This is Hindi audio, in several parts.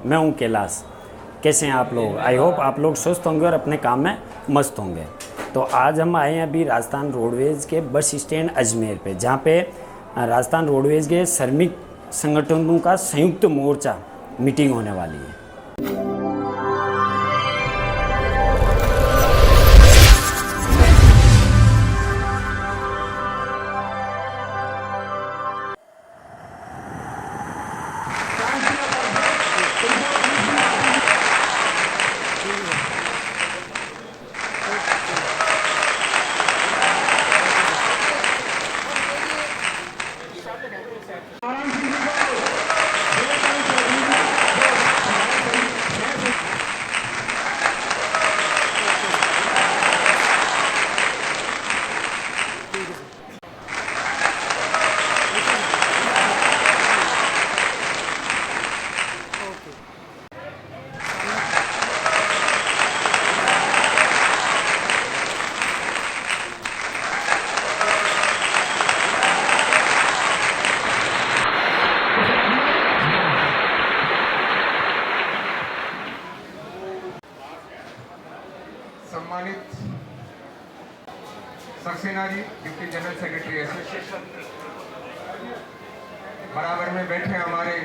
मैं हूं कैलाश। कैसे हैं आप लोग? आई होप आप लोग स्वस्थ होंगे और अपने काम में मस्त होंगे। तो आज हम आए हैं अभी राजस्थान रोडवेज़ के बस स्टैंड अजमेर पे, जहाँ पे राजस्थान रोडवेज़ के श्रमिक संगठनों का संयुक्त मोर्चा मीटिंग होने वाली है। सम्मानित Saxena ji, deputy general secretary association, बराबर में बैठे हमारे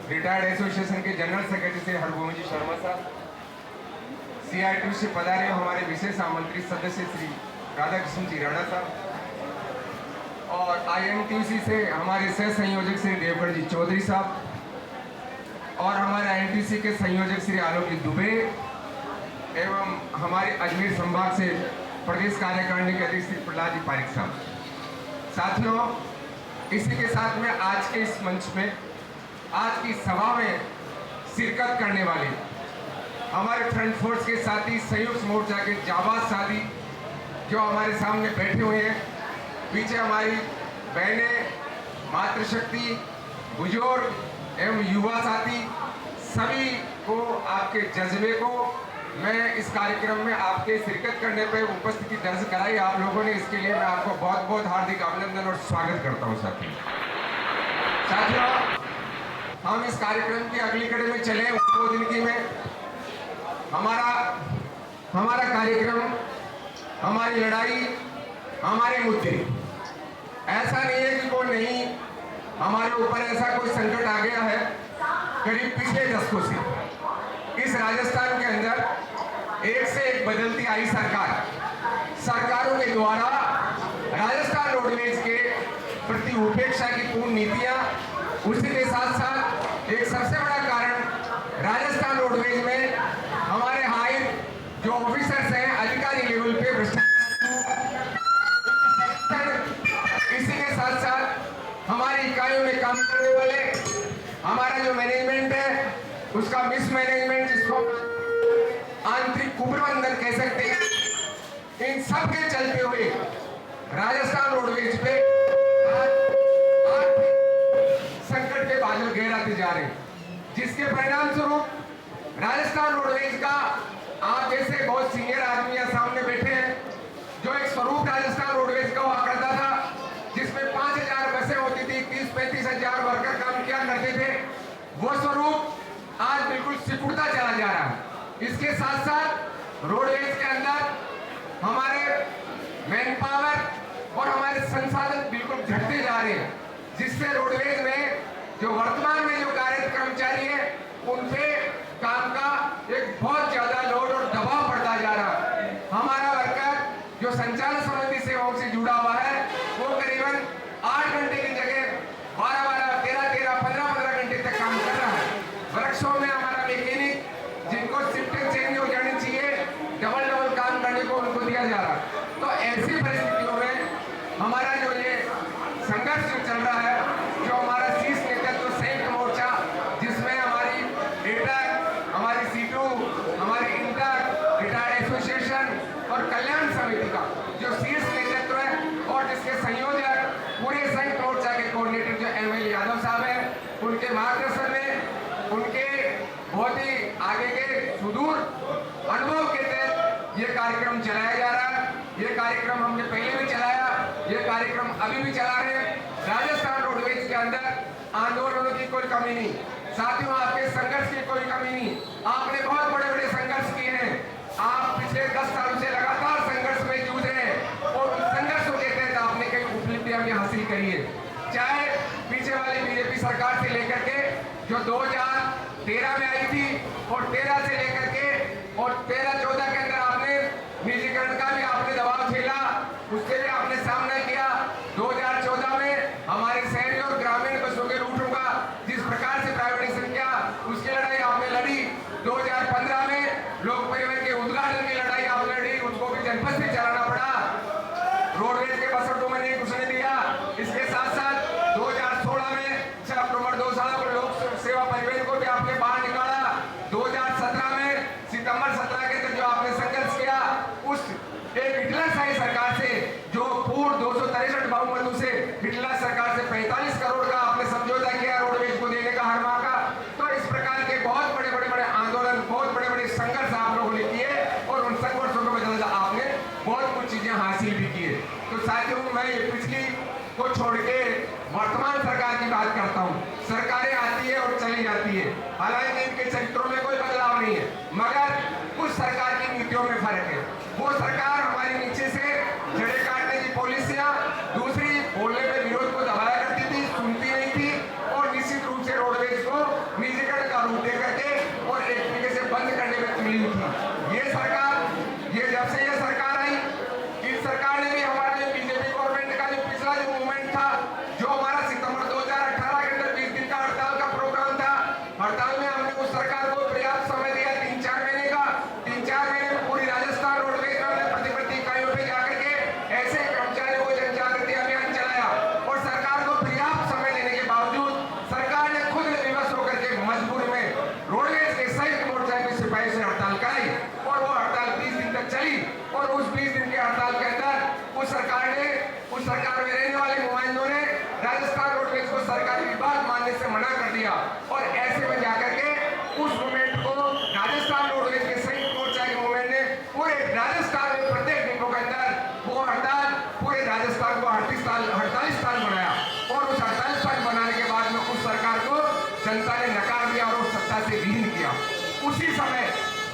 रिटायर्ड एसोसिएशन के जनरल सेक्रेटरी से हरभूमि जी शर्मा साहब, CITU से पधारे हमारे विशेष आमंत्रित सदस्य श्री राधाकृष्ण जी राणा साहब, और INTUC से हमारे सह संयोजक श्री देवगढ़ जी चौधरी साहब, और हमारे INTUC के संयोजक श्री आलोक जी दुबे, एवं हमारे अजमेर संभाग से प्रदेश कार्यकारिणी के अध्यक्ष श्री प्रहलाद जी पारिक साहब। साथियों, इसी के साथ में आज के इस मंच में, आज की सभा में शिरकत करने वाले हमारे फ्रंट फोर्स के साथी, संयुक्त मोर्चा के जाबाज साथी जो हमारे सामने बैठे हुए हैं, पीछे हमारी बहनें, मातृशक्ति, बुजुर्ग एवं युवा साथी, सभी को, आपके जज्बे को मैं इस कार्यक्रम में आपके शिरकत करने पर उपस्थिति दर्ज कराई आप लोगों ने, इसके लिए मैं आपको बहुत बहुत हार्दिक अभिनंदन और स्वागत करता हूं। साथियों, हम इस कार्यक्रम की अगली कड़ी में चले। उद्बोधन की में हमारा कार्यक्रम, हमारी लड़ाई, हमारे मुद्दे, ऐसा नहीं है कि कोई नहीं, हमारे ऊपर ऐसा कोई संकट आ गया है करीब पिछले दशकों से। इस राजस्थान के अंदर एक से एक बदलती आई सरकारों के द्वारा राजस्थान रोडवेज के प्रति उपेक्षा की पूर्ण नीतियां, उसी के साथ साथ एक सबसे बड़ा कारण राजस्थान रोडवेज में हमारे हाई जो ऑफिसर्स हैं, अधिकारी लेवल पे भ्रष्टाचार, इसी के साथ साथ हमारी इकाइयों में काम करने वाले हमारा जो मैनेजमेंट है उसका मिसमैनेजमेंट, जिसको आंतरिक कुप्रबंधन कह सकते हैं, इन सब के चलते हुए राजस्थान रोडवेज पे आर्थिक संकट के बादल गहराते जा रहे हैं, जिसके परिणाम स्वरूप राजस्थान रोडवेज का, आप जैसे बहुत सीनियर आदमी यहाँ सामने बैठे हैं, जो एक स्वरूप राजस्थान रोडवेज का हुआ करता था, जिसमें 5000 बसें होती थी, 30-35 हजार वर्कर काम किया करते थे, वो स्वरूप आज बिल्कुल सिकुड़ता चला जा रहा है। इसके साथ साथ रोडवेज के अंदर हमारे मैन पावर और हमारे संसाधन बिल्कुल घटते जा रहे हैं, जिससे रोडवेज में जो वर्तमान में जो कार्यरत कर्मचारी है उन पे काम का एक बहुत ज्यादा लोड और दबाव पड़ता जा रहा है। हमारा वर्कर जो संचालन संबंधी सेवाओं से जुड़ा हुआ है वो करीबन 8 घंटे की जगह 12-12, 13-13, 15-15 घंटे तक काम कर रहा है। वर्कशॉप में हमारा मैकेनिक, जिनको शिफ्टें चेंज हो जानी चाहिए, डबल काम करने को उनको दिया जा रहा है। तो ऐसी परिस्थितियों में हमारा जो ये संघर्ष जो चल रहा है, जो हमारा शीर्ष नेतृत्व संयुक्त मोर्चा, जिसमें हमारी डेटा, हमारी सीटू, हमारी इंटर, रिटायर्ड एसोसिएशन और कल्याण समिति का जो शीर्ष नेतृत्व है, और जिसके संयोजक पूरे संयुक्त मोर्चा के कोऑर्डिनेटर जो ML यादव साहब है, उनके मार्गदर्शन में, उनके बहुत ही आगे के सुदूर अनुभव के तहत ये कार्यक्रम चलाया जा रहा है। ये कार्यक्रम हमने पहले भी चलाया, ये कार्यक्रम अभी भी चला रहे हैं। राजस्थान रोडवेज के अंदर आंदोलनों की कोई कमी नहीं। साथियों, आपके संघर्ष की कोई कमी नहीं। आपने बहुत बड़े बड़े संघर्ष किए हैं। आप पिछले 10 सालों से लगातार संघर्ष में जूझ रहे हैं और उन संघर्षों के तहत आपने कई उपलब्धियां भी हासिल करी है। चाहे पीछे वाली बीजेपी सरकार से लेकर के जो 2013 में आई थी और 13 से लेकर के और 13-14 के अंदर आपने निजीकरण का भी आपने दबाव झेला, उससे भी आपने सामना किया। 2014 में हमारे शहरी और ग्रामीण बसों के रूटों का जिस प्रकार से प्राइवेटाइजेशन किया, उसकी लड़ाई आपने लड़ी। 2015 में लोक परिवहन के उद्घाटन की लड़ाई आपने लड़ी, उसको भी जनपद से चलाना पड़ा। रोडवेज के बस अड्डों में नहीं घुसने दिया। इसके साथ साथ 2016 में 6 अक्टूबर 2016 को लोक सेवा परिवहन को भी आपने बाहर निकाला। 2017 में सितंबर 17 के तक जो आपने संघर्ष किया, उस एक हिटलरशाही सरकार से जो पूर्ण 263 बहुमतों से हिटलर सरकार से 45 करोड़ का आपने समझौता किया रोडवेज को देने का हर माह का। तो इस प्रकार के बहुत बड़े आंदोलन, बहुत बड़े संघर्ष आप लोगों ने किए और उन संघर्षों के वजह से आपने बहुत कुछ चीजें हासिल भी की है। तो साथियों, मैं ये पिछली को छोड़ के वर्तमान सरकार की बात करता हूँ। सरकारें आती है और चली जाती है, हालांकि इनके चरित्रों में कोई बदलाव नहीं है, मगर कुछ सरकार की नीतियों में फर्क है। वो सरकार हमारे नीचे से जड़े काटने की पॉलिसियां, दूसरी बोलने में विरोध को दबाया करती थी, सुनती नहीं थी और निश्चित रूप से रोडवेज को निजीकरण का रूप दे करके और एक तरीके से बंद करने में तुली थी। ये सरकार, ये जब से ये सरकार आई, इस सरकार ने भी हमारे बीजेपी गवर्नमेंट का जो पिछला जो मूवमेंट था, जो हमारा सितंबर 2018 के अंदर 20 दिन का हड़ताल का प्रोग्राम था, हड़ताल में हमने उस सरकार को पर्याप्त समय दिया 3-4 महीने का। 3-4 महीने में पूरी राजस्थान रोडवेज में प्रतिवर्ती इकाइयों पे जाकर के ऐसे कर्मचारियों को जन जागृति अभियान चलाया और सरकार को पर्याप्त समय देने के बावजूद सरकार ने खुद विवश होकर के मजबूरी में रोडवेज के संयुक्त मोर्चा के सिपाही से हड़ताल कराई और वो हड़ताल 20 दिन तक चली। और उस 20 दिन के हड़ताल के अंदर उस सरकार में रहने वाले नुमाइंदों ने राजस्थान रोडवेज को सरकारी विभाग मानने से मना कर दिया और ऐसे में जाकर के उस मूवमेंट को राजस्थान रोडवेज के संयुक्त मोर्चा के मूवमेंट ने पूरे राजस्थान में प्रत्येक डिपो के अंदर वो हड़ताल पूरे राजस्थान को 48 साल बनाया और उस 48 साल बनाने के बाद में उस सरकार को जनता ने नकार दिया और उस सत्ता से विहीन किया। उसी समय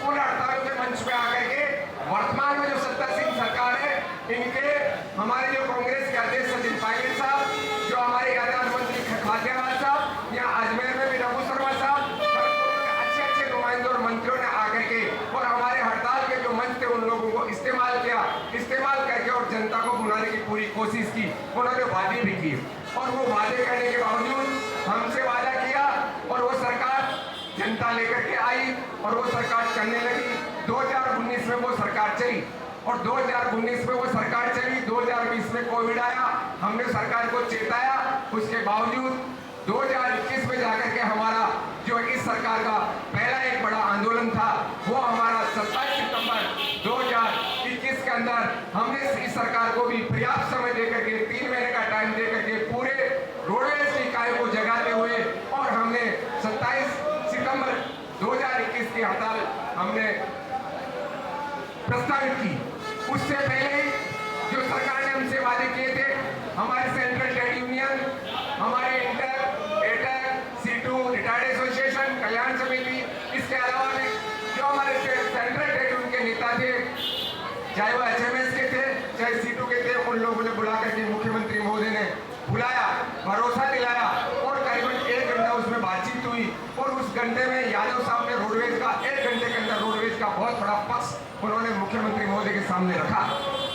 उन हड़तालों के मंच पे आकर के वर्तमान में जो सत्तासीन सरकार है, इनके हमारे जो कांग्रेस के अध्यक्ष सचिन पायलट साहब, जो हमारे यातायात मंत्री खाद्यावाल साहब, यहाँ अजमेर में भी रघु शर्मा साहब, अच्छे नुमाइंदों और मंत्रियों ने आकर के और हमारे हड़ताल के जो मंच थे उन लोगों को इस्तेमाल करके और जनता को भुनाने की पूरी कोशिश की। उन्होंने वादे भी किए और वो वादे करने के बावजूद हमसे वादा किया और वो सरकार जनता लेकर के आई और वो सरकार चलने लगी। 2019 में वो सरकार चली और 2019 में वो सरकार चली। 2020 में कोविड आया, हमने सरकार को चेताया, उसके बावजूद 2021 में जाकर के हमारा जो इस सरकार का पहला एक बड़ा आंदोलन था, वो हमारा 27 सितंबर 2021 के अंदर हमने इस सरकार को भी पर्याप्त समय देकर के 3 महीने का टाइम देकर के पूरे रोडवेज की इकाई को जगाते हुए और हमने 27 सितंबर 2021 की हड़ताल हमने प्रस्तावित की। उससे पहले जो सरकार ने हमसे वादे किए थे, हमारे सेंट्रल ट्रेड यूनियन, हमारे सीटू रिटायर्ड एसोसिएशन, कल्याण समिति, इसके अलावा भी जो हमारे सेंट्रल ट्रेड यूनियन के नेता थे, चाहे वो HMS के थे चाहे सीटू के थे, उन लोगों ने बुला करके मुख्यमंत्री महोदय ने बुलाया, भरोसा दिलाया और करीबन 1 घंटा उसमें बातचीत हुई और उस घंटे में यादव साहब ने रोडवेज का 1 घंटे के अंदर रोडवेज का बहुत बड़ा पक्ष उन्होंने मुख्यमंत्री महोदय के सामने रखा।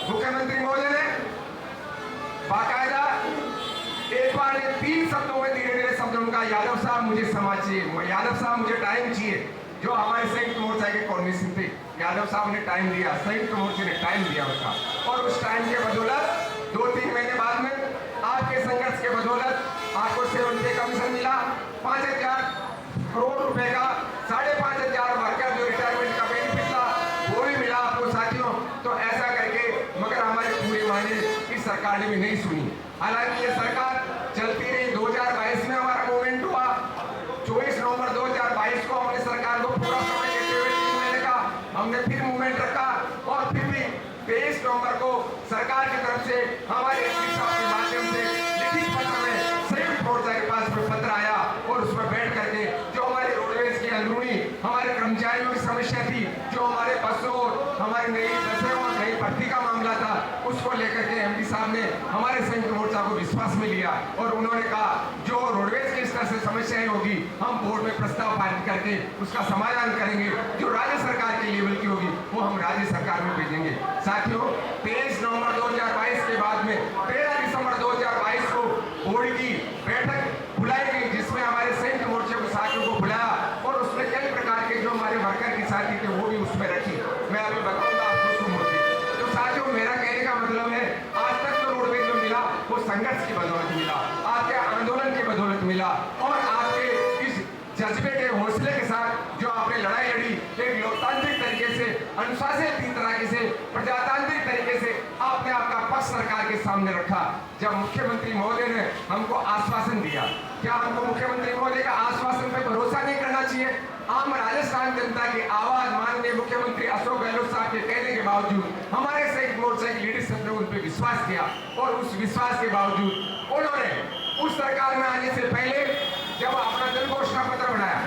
मुख्यमंत्री महोदय ने बाकायदा एक बार 3 शब्दों में धीरे शब्दों का यादव साहब मुझे समय चाहिए, यादव साहब मुझे टाइम चाहिए। जो हमारे संयुक्त मोर्चा के कॉर्निशन थे, यादव साहब ने टाइम दिया, संयुक्त मोर्चे ने टाइम दिया उसका और उस टाइम के बदौलत 2-3 महीने बाद में आपके संघर्ष के बदौलत आपको 7 पे कमीशन मिला, 5,000 करोड़ रुपए का 5,500 वर्कर जो रिटायरमेंट का बेनिफिट था वो भी मिला आपको साथियों। तो ऐसा करके मगर हमारे पूरे मायने इस सरकार ने भी नहीं सुनी। हालांकि ये सरकार चलती रही। 2022 में हमारा मूवमेंट हुआ, 24 नवंबर 2022 को हमने सरकार को पूरा समय देते हुए 3 महीने का हमने फिर मूवमेंट रखा और फिर भी 23 नवंबर को सरकार की तरफ से हमारे एसपी साहब के माध्यम से लिखित पत्र में संयुक्त मोर्चा के पास में पत्र आया और उसमें बैठ करके जो कर्मचारियों की समस्या थी, जो हमारे बसों, हमारी नई बसें और नई भर्ती का मामला था, उसको लेकर के एमडी साहब ने हमारे संयुक्त मोर्चा को विश्वास में लिया और उन्होंने कहा जो रोडवेज की इस तरह से समस्याएं होगी हम बोर्ड में प्रस्ताव पारित करके उसका समाधान करेंगे। जो राज्य सरकार के लेवल की होगी वो हम राज्य सरकार में भेजेंगे। साथियों, 23 नवंबर 2022 के बाद में 13 दिसंबर 2022 को बोर्ड की बैठक बुलाई गई, जिसमें हमारे संयुक्त मोर्चे को साथियों को बुलाया और उसमें कई प्रकार के जो हमारे वर्कर की साथी थे वो भी उसमें रखी। मैं अभी बताऊंगा आपको सुनते। तो साथियों, मेरा कहने का मतलब है आज तक जो रोडवेज में मिला वो संघर्ष की बदौलत मिला, आपके आंदोलन की बदौलत मिला और आपके इस जज्बे के हौसले के साथ जो आपने लड़ाई लड़ी, एक लोकतांत्रिक तरीके से, अनुशासित तरीके से, प्रजातांत्रिक तरीके से आपने आपका पक्ष सरकार के सामने रखा। जब मुख्यमंत्री महोदय ने हमको आश्वासन दिया, क्या हमको मुख्यमंत्री महोदय का आश्वासन पे भरोसा नहीं करना चाहिए? आम राजस्थान जनता की आवाज माननीय मुख्यमंत्री अशोक गहलोत साहब के कहने के बावजूद हमारे संयुक्त मोर्चा की लीडरशिप ने उन पर विश्वास किया और उस विश्वास के बावजूद उन्होंने उस सरकार में आने से पहले जब अपना जन घोषणा पत्र बनाया,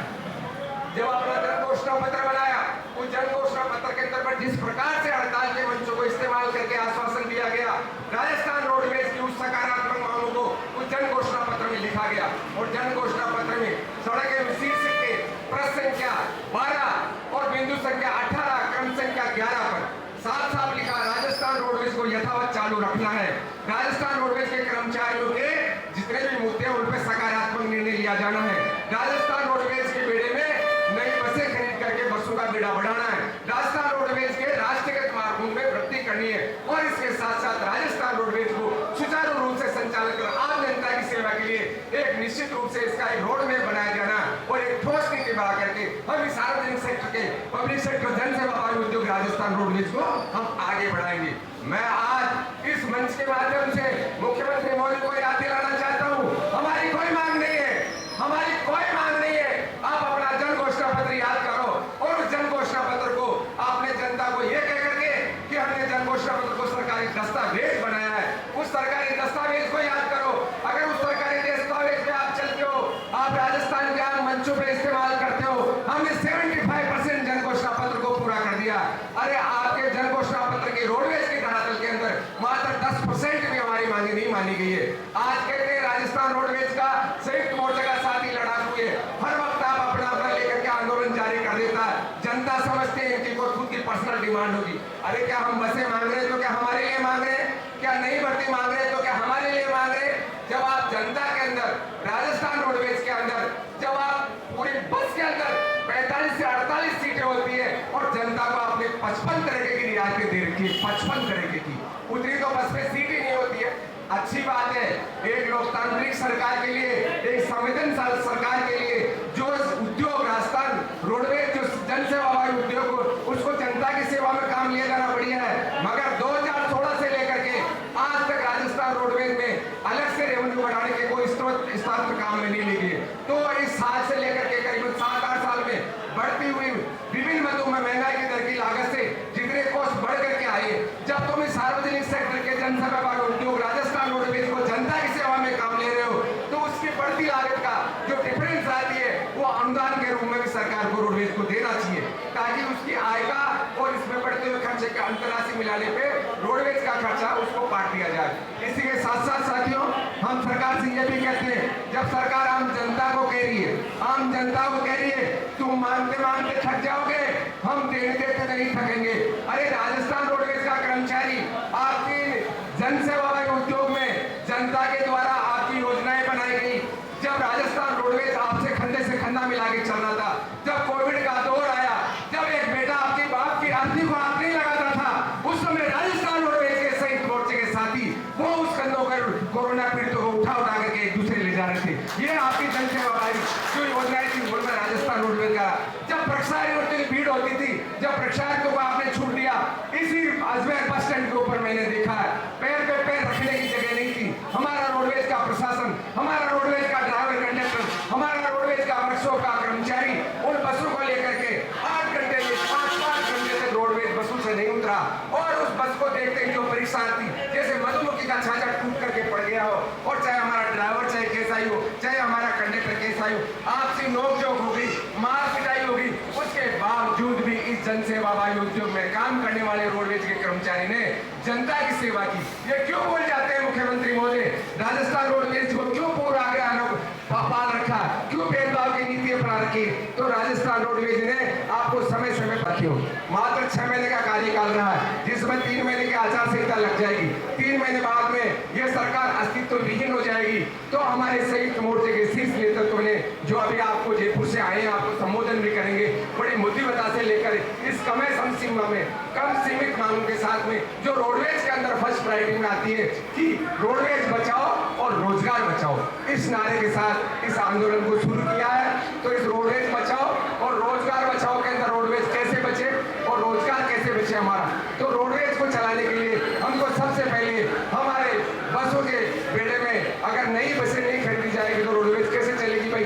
उस जन घोषणा पत्र के अंतर्गत जिस प्रकार से हड़ताल के मंचों को इस्तेमाल करके आश्वासन दिया गया, राजस्थान रोडवेज की उस सकारात्मक मांगों को उस जन घोषणा पत्र में लिखा गया और जन घोषणा पत्र में सड़कें शीर्षक के पृष्ठ संख्या 12 और बिंदु संख्या 18 क्रम संख्या 11 पर साफ साफ लिखा राजस्थान रोडवेज को यथावत चालू रखना है। राजस्थान रोडवेज के कर्मचारियों के जितने भी मुद्दे हैं उन पर सकारात्मक निर्णय लिया जाना है। राजस्थान रोडवेज के बेड़े में नई बसें खरीद करके बसों का बेड़ा बढ़ाना है। राजस्थान रोडवेज के राष्ट्रीयकृत मार्गों में वृद्धि करनी है और इसके साथ साथ राजस्थान रोडवेज को सुचारू रूप से संचालित कर आम जनता की सेवा के लिए एक निश्चित रूप से इसका एक रोड मैप बनाया जाना और एक ठोस नीति बना करके हम इस सार्वजनिक सेक्टर के पब्लिक सेक्टर जन सेवा उद्योग राजस्थान रोडवेज को हम आगे बढ़ाएंगे। मैं आज इस मंच के माध्यम से मुख्यमंत्री महोदय को याद दिलाना चाहता हूँ, हमारी कोई मांग नहीं है, हमारी कोई मांग नहीं है। आप अपना जन घोषणा पत्र याद करो और उस जन घोषणा पत्र को आपने जनता को यह कह करके कि हमने जन घोषणा पत्र को सरकारी दस्तावेज बनाया है, उस सरकारी दस्तावेज को याद करो। अगर उस सरकारी दस्तावेज पे आप चलते हो, आप राजस्थान के आम मंचों पे इस्तेमाल करते हो, हमने 75% जन घोषणा पत्र को पूरा कर दिया। अरे आपके जन घोषणा पत्र के रोडवेज के धरातल के अंदर मात्र 10% भी हमारी मांगे नहीं मानी गई है। आज कहते हैं राजस्थान रोडवेज का संयुक्त मोर्चा का साथी लड़ाकू है, हर वक्त आप अपना अपना लेकर के आंदोलन जारी कर देता है। जनता समझते हैं इनकी कोई खुद की पर्सनल डिमांड होगी। अरे क्या हम बसें मांग रहे हैं तो क्या हमारे लिए मांग रहे हैं? क्या नई भर्ती मांग रहे हैं तो क्या हमारे लिए मांग रहे हैं? जब आप जनता के अंदर, राजस्थान रोडवेज के अंदर, जब आप पूरी बस के अंदर 45 से 48 सीटें होती है और जनता को आपने 55 तरह की रियायतें दे रखी है, 55 तरह की, उतनी तो बस में सीट ही नहीं होती है। अच्छी बात है, एक लोकतांत्रिक सरकार के लिए, एक संवेदनशील सरकार के लिए जो उद्योग राजस्थान रोडवेज जो जनसेवा वायु उद्योग उसको जनता की सेवा में काम लिया जाना बढ़िया है, मगर 2016 से लेकर के आज तक राजस्थान रोडवेज में अलग से रेवेन्यू बढ़ाने के कोई स्रोत काम में नहीं लगी है। तो इस साल से लेकर के करीबन 7-8 साल में बढ़ती हुई विभिन्न मदों में महंगाई की दर की लागत से जितने कॉस्ट बढ़ करके आए, जब तुम इस सार्वजनिक सेक्टर के जनसेवा वायु उद्योग राजस्थान रोडवेज को जनता की सेवा में काम ले रहे हो, तो उसकी बढ़ती लागत का जो डिफरेंस आती है वो अनुदान के रूप में भी सरकार को रोडवेज को देना चाहिए, ताकि उसकी आय का और इसमें बढ़ते हुए खर्चे का अंतरराशि मिलाने पे रोडवेज का खर्चा उसको काट दिया जाए। इसी के साथ साथ साथियों, हम सरकार से ये भी कहते हैं, जब सरकार आम जनता को कह रही है, आम जनता को कह रही है तुम मानते मानते थक जाओगे, हम देने देते नहीं थकेंगे। अरे राजस्थान रोडवेज का कर्मचारी आपकी जनसेवा उद्योग में जनता के द्वारा आपकी योजनाएं बनाई गई, जब राजस्थान रोडवेज आपसे खंडे से खंडा मिला के चल रहा था, जब कोविड का दौर आया, जब एक बेटा आपके बाप की आदमी को हाथ नहीं लगाता था, उस समय राजस्थान रोडवेज के संयुक्त मोर्चे के साथी वो उस कंधों पर कोरोना पीड़ितों को उठा के एक दूसरे ले जा रहे थे। ये आपकी जनसेवा वाली जो योजनाएं थी उनमें राजस्थान रोडवेज का, जब प्रक्षार्थियों की भीड़ होती थी, जब प्रक्षार्थियों को आपने छूट दिया, इसी अजमेर बस स्टैंड के ऊपर मैंने देखा है पैर पे पैर रखने की जगह नहीं थी। हमारा रोडवेज का प्रशासन, हमारा रोडवेज का ड्राइवर कंडक्टर, हमारा रोडवेज का वर्कशॉप का कर्मचारी उन बसों को लेकर के 8 घंटे से 5-5 घंटे तक रोडवेज बसों से नहीं उतरा और उस बस को देखते ही जो परीक्षा आती जैसे मधुमक्खी का छाछा टूट करके पड़ गया हो, और चाहे हमारा ड्राइवर चाहे कैसा ही हो, चाहे हमारा कंडक्टर कैसा ही हो, आपसी नोकझोंक होगी, मार पिटाई होगी, उसके बाद जनसेवाभावी उद्योग में काम करने वाले रोडवेज के कर्मचारी ने जनता की सेवा की। ये क्यों बोल जाते हैं मुख्यमंत्री महोदय, राजस्थान रोडवेज को क्यों पूरा पाल रखा, क्यों भेदभाव की नीति अपना रखी? तो राजस्थान रोडवेज ने आपको समय समय पर क्यों मात्र 6 महीने का कार्यकाल रहा है, जिसमें 3 महीने की आचार संहिता लग जाएगी, 3 महीने बाद में यह सरकार अस्तित्व विहीन हो जाएगी। तो हमारे संयुक्त मोर्चे के शीर्ष नेतृत्व ने, जो अभी आपको जयपुर से आए हैं, आपको संबोधन भी करेंगे, बड़ी मुद्दीवता से लेकर इस कम सीमा में, कम सीमित मांगों के साथ में, जो रोडवेज के अंदर फर्स्ट प्रायोरिटी में आती है कि रोडवेज बचाओ और रोजगार बचाओ, इस नारे के साथ इस आंदोलन को शुरू किया है। तो इस रोडवेज बचाओ और रोजगार बचाओ के अंदर रोडवेज कैसे बचे और रोजगार कैसे बचे हमारा, तो रोडवेज को चलाने के लिए हमको सबसे पहले हमारे बसों के बेड़े में अगर नई बसें नहीं खरीदी जाएगी तो रोडवेज कैसे चलेगी भाई,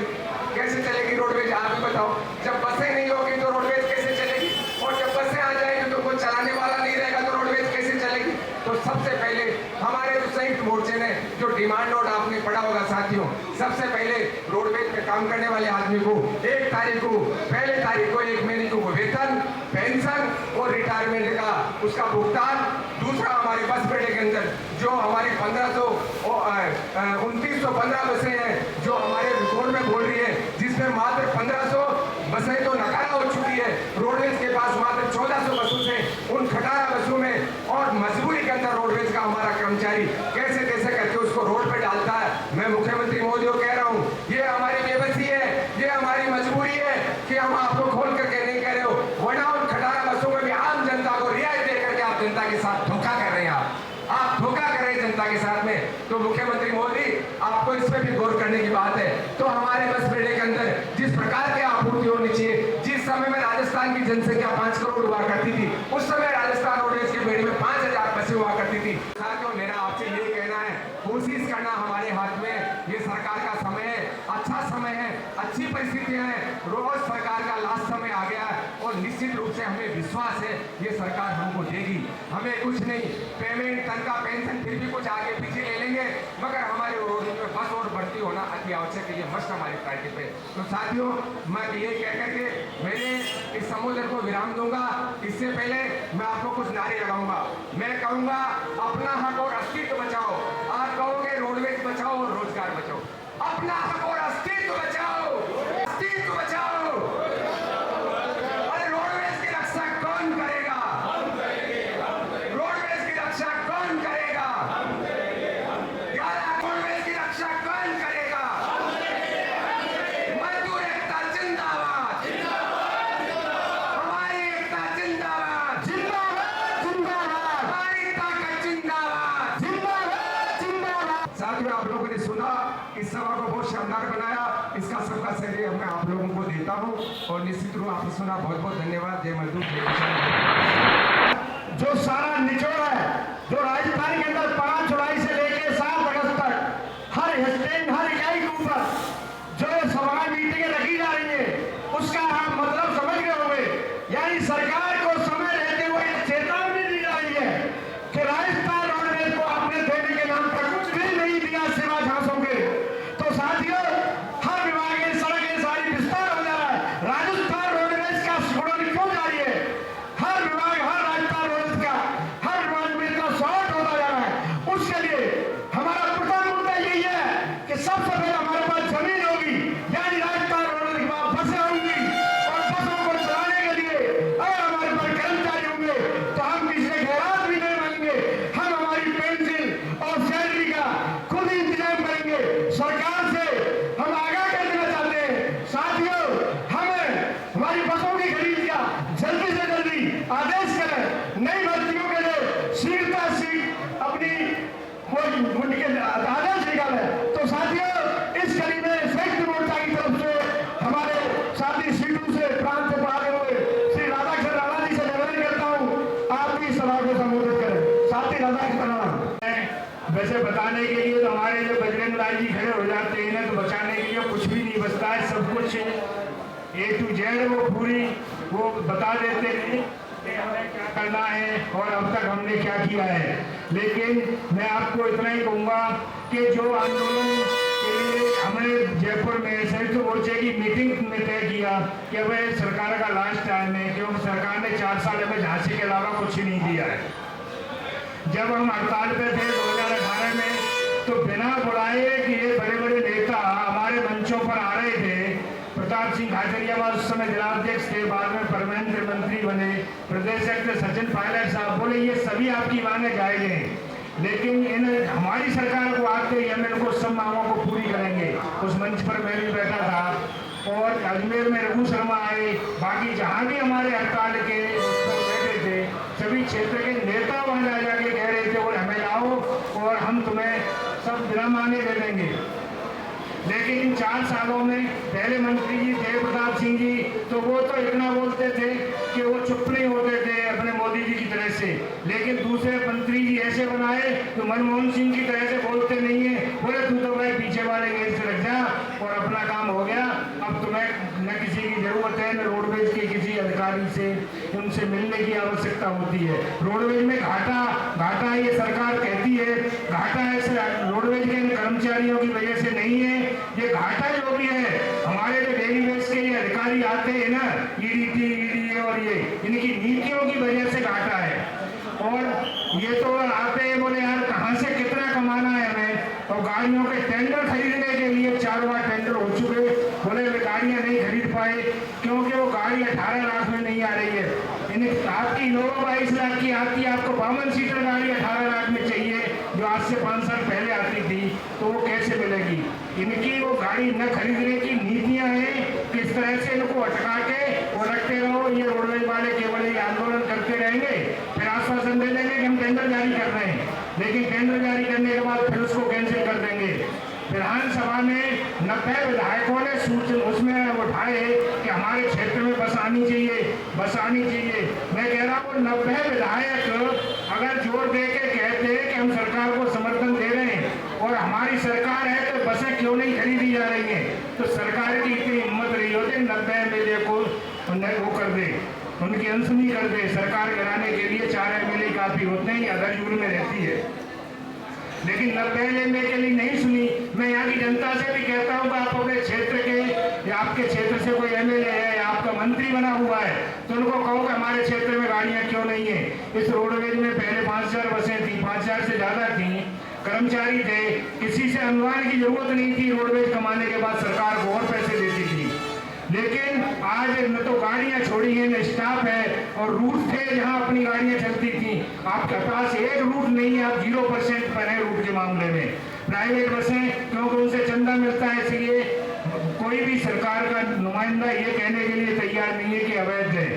कैसे चलेगी रोडवेज? आप ही बताओ। जब बसें नहीं होगी तो रोडवेज कैसे चलेगी? और जब बसें आ जाएगी तो कोई चलाने वाला नहीं रहेगा तो रोडवेज कैसे चलेगी? तो सबसे पहले हमारे जो संयुक्त मोर्चे ने जो डिमांड नोट आपने पढ़ा होगा साथियों, सबसे पहले रोडवेज में काम करने वाले आदमी को 1 तारीख को, पहले तारीख को 1 महीने को वेतन, पेंशन और रिटायरमेंट का उसका भुगतान। दूसरा, हमारे बस बेड़े के अंदर जो हमारी 2915 बसें हैं जो हमारे रिपोर्ट में बोल रही है, जिसमें मात्र 1500 बसें तो नकारा हो चुकी है, रोडवेज के पास मात्र 1400 बसों से उन खटारा बसों में, और मजबूरी के अंदर रोडवेज का हमारा कर्मचारी कैसे कैसे करके उसको रोड पे डालता है। मैं मुख्यमंत्री मोदी को कह रहा हूँ, ये हमारी बेबसी है, ये हमारी मजबूरी है कि हम आपको खोल करके नहीं कह रहे हो, वरना उन खटारा बसों में भी आम जनता को रियायत दे करके आप जनता के साथ धोखा कर रहे हैं, आप धोखा कर रहे हैं जनता के साथ में। तो मुख्यमंत्री मोदी, आपको इस पर भी गौर करने की बात है। तो हमारे बस बेड़े के अंदर जिस प्रकार की आपूर्ति होनी चाहिए, जिस समय में राजस्थान की जनसंख्या 5 करोड़ हुआ करती थी, उस समय राजस्थान रोडवेज के बेड़े में 5000 बसें हुआ करती थी। साथियों, मेरा आपसे ये कहना है, कोशिश करना हमारे हाथ में, ये सरकार का समय है, अच्छा समय है, अच्छी परिस्थितियां हैं, रोज सरकार का लास्ट समय आ गया है और निश्चित रूप से हमें विश्वास है ये सरकार हमको देगी। हमें कुछ नहीं, पेमेंट, तनख्वाह, पेंशन फिर भी कुछ आगे पीछे ले लेंगे, मगर हमारे रोड में बस और भर्ती होना अति आवश्यक है, ये मस्ट हमारी प्रायोरिटी पे। तो साथियों, मैं ये कह करके मैंने इस संबोधन को विराम दूंगा। इससे पहले मैं आपको कुछ नारे लगाऊंगा। मैं कहूंगा, अपना हक और अस्तित्व बचाओ। आप कहोगे रोडवेज बचाओ और रोजगार बचाओ। अपना हक और अस्तित्व बचाओ, अस्तित्व बचाओ। अरे रोडवेज की रक्षा कौन करेगा? रोडवेज की रक्षा कौन करेगा? रोडवेज की रक्षा कौन करेगा? मजदूर एकता जिंदाबाद, हमारी एकता जिंदाबाद, हमारी ताकत जिंदाबाद। साथियों, आप लोगों ने सुना, इस सभा को बहुत शानदार बनाया, इसका सबका श्रेय मैं आप लोगों को देता हूं और निश्चित रूप आपने सुना, बहुत बहुत धन्यवाद। जय मजदूर। जो सारा निचोड़ है, जो राजस्थान के अंदर 5 जुलाई से लेकर 7 अगस्त तक हर स्टैंड, हर इकाई के ऊपर जो सभाएं, मीटिंगें रखी जा रही है, उसका हम मतलब समझ गए होंगे। यानी सरकार को समय रहते हुए चेतावनी दी जा रही है कि राजस्थान रोडवेज को आपने देने के नाम पर कुछ भी नहीं दिया सिवा झांसों के। तो साथियों, हर विभाग की सड़कें सारी विस्तार हो जा रहा है। राजस्थान रोडवेज का सुगुण क्यों जारी है? हर विभाग, हर राजस्थान रोडवेज का, हर विभाग में इतना शॉर्ट होता जा रहा है। उसके लिए हमारा प्रथम मुद्दा यही है कि सबसे पहले हमारे पास जमीन होगी, यानी राजस्थान रोडवेज के पास बसें होंगी, और बसों को चलाने के लिए अगर हमारे पास कर्मचारी होंगे तो हम किसी से खैरात भी नहीं मांगेंगे, हम हमारी पेंशन और सैलरी का खुद ही इंतजाम करेंगे। सरकार से हम आगाह कर देना चाहते हैं, साथियों, हमें हमारी बसों की खरीद का जल्दी से जल्दी आदेश करें, नई भर्तियों के लिए शीघ्रता शीघ्र अपनी उनके आदेश निकाले। तो साथियों, इस कड़ी में संयुक्त मोर्चा की तरफ से हमारे साथी सीटू से प्रांत से पढ़ाते हुए श्री राधाकृष्ण राणा जी से निवेदन करता हूँ, आप भी सभा को संबोधित करें। साथी राधाकृष्ण राणा। वैसे बताने के लिए तो हमारे जो बजरंग लाल जी खड़े हो जाते हैं ना, तो बचाने के लिए कुछ भी नहीं बचता है, सब कुछ A to Z वो पूरी वो बता देते हैं कि हमें क्या करना है और अब तक हमने क्या किया है। लेकिन मैं आपको इतना ही कहूँगा कि जो आंदोलन के लिए हमें हमने जयपुर में संयुक्त मोर्चे की मीटिंग में तय किया कि अब सरकार का लास्ट टाइम है, क्योंकि सरकार ने 4 साल में झांसी के अलावा कुछ ही नहीं दिया है। जब हम हड़ताल पे थे 2018 में, तो बिना बुलाए कि ये बड़े बड़े नेता हमारे मंचों पर आ रहे थे। प्रताप सिंह खाचरियावास उस समय जिलाध्यक्ष थे, बाद में परमानेंट मंत्री बने। प्रदेश अध्यक्ष सचिन पायलट साहब बोले ये सभी आपकी मांगे जायज हैं, लेकिन इन हमारी सरकार को आते ही हम इनको सब मांगों को पूरी करेंगे। उस मंच पर मैं भी बैठा था और अजमेर में रघु शर्मा आए, बाकी जहाँ भी हमारे हड़ताल के बैठे थे सभी क्षेत्र के नेता वहाँ जा जाके कह रहे थे और हमें लाओ और हम तुम्हें सब बिना मांगे दे देंगे। लेकिन इन 4 सालों में पहले मंत्री जी थे प्रताप सिंह जी, तो वो तो इतना बोलते थे कि वो चुप नहीं होते थे अपने मोदी जी की तरह से, लेकिन दूसरे मंत्री जी ऐसे बनाए तो मनमोहन सिंह की तरह से बोलते नहीं है। बोले तू तो भाई पीछे वाले गेट से रख जा और अपना काम हो गया, अब तुम्हें न किसी की जरूरत है, न रोडवेज के किसी अधिकारी से उनसे मिलने की आवश्यकता होती है। रोडवेज में घाटा ये सरकार कहती है, घाटा है रोडवेज के कर्मचारियों की वजह से नहीं है। ये घाटा जो भी है हमारे जो डेली बेस के ये अधिकारी आते हैं ना, ईडी और ये इनकी नीतियों की वजह से घाटा है। और ये तो आते हैं बोले यार कहाँ से कितना कमाना है हमें, और गाड़ियों के टेंडर खरीदने के लिए 4 बार टेंडर हो चुके, बोले वे गाड़ियाँ नहीं खरीद पाए क्योंकि वो गाड़ी 18 लाख में नहीं आ रही है। आपकी इनोवा 22 लाख की आती है, आपको 52 सीटर गाड़ी 18 लाख में चाहिए जो आज से 5 साल पहले आती थी, तो वो कैसे मिलेगी। इनकी वो गाड़ी न खरीदने की नीतियां हैं, किस तरह से इनको अटका के और रखते रहो। ये रोडवेज वाले केवल ये आंदोलन करते रहेंगे, फिर आश्वासन दे देंगे कि हम टेंडर जारी कर रहे हैं, लेकिन टेंडर जारी करने के बाद फिर उसको कैंसिल कर देंगे। विधानसभा में 90 विधायकों ने उसमें उठाए कि हमारे क्षेत्र में बस आनी चाहिए, बस आनी चाहिए। मैं कह रहा हूँ 90 विधायक अगर जोर दे के कहते हैं कि हम सरकार को समर्थन दे रहे हैं और हमारी सरकार है तो बसें क्यों नहीं खरीदी जा रही हैं, तो सरकार की इतनी हिम्मत रही होती 90 एमएलए को वो कर दे, उनकी अनसुनी कर दे। सरकार गिराने के लिए 4 एमएलए काफी होते हैं, अदर यूर में रहती है, लेकिन 90 एमएलए के लिए नहीं सुनी। मैं यहाँ की जनता से भी कहता हूँ कि आप अपने क्षेत्र के या आपके क्षेत्र से कोई एमएलए है या आपका मंत्री बना हुआ है तो उनको कहो कि हमारे क्षेत्र में गाड़ियाँ क्यों नहीं है। इस रोडवेज में पहले 5000 बसें थी, 5000 से ज़्यादा थी, कर्मचारी थे, किसी से अनुदान की जरूरत नहीं थी। रोडवेज कमाने के बाद सरकार को और पैसे देती थी, लेकिन आज न तो गाड़ियां छोड़ी हैं न स्टाफ है, और रूट थे जहां अपनी गाड़ियां चलती थी। आपके पास एक रूट नहीं है, आप 0% पर है रूट के मामले में। प्राइवेट बसें क्योंकि उनसे चंदा मिलता है, इसलिए कोई भी सरकार का नुमाइंदा ये कहने के लिए तैयार नहीं है कि अवैध है।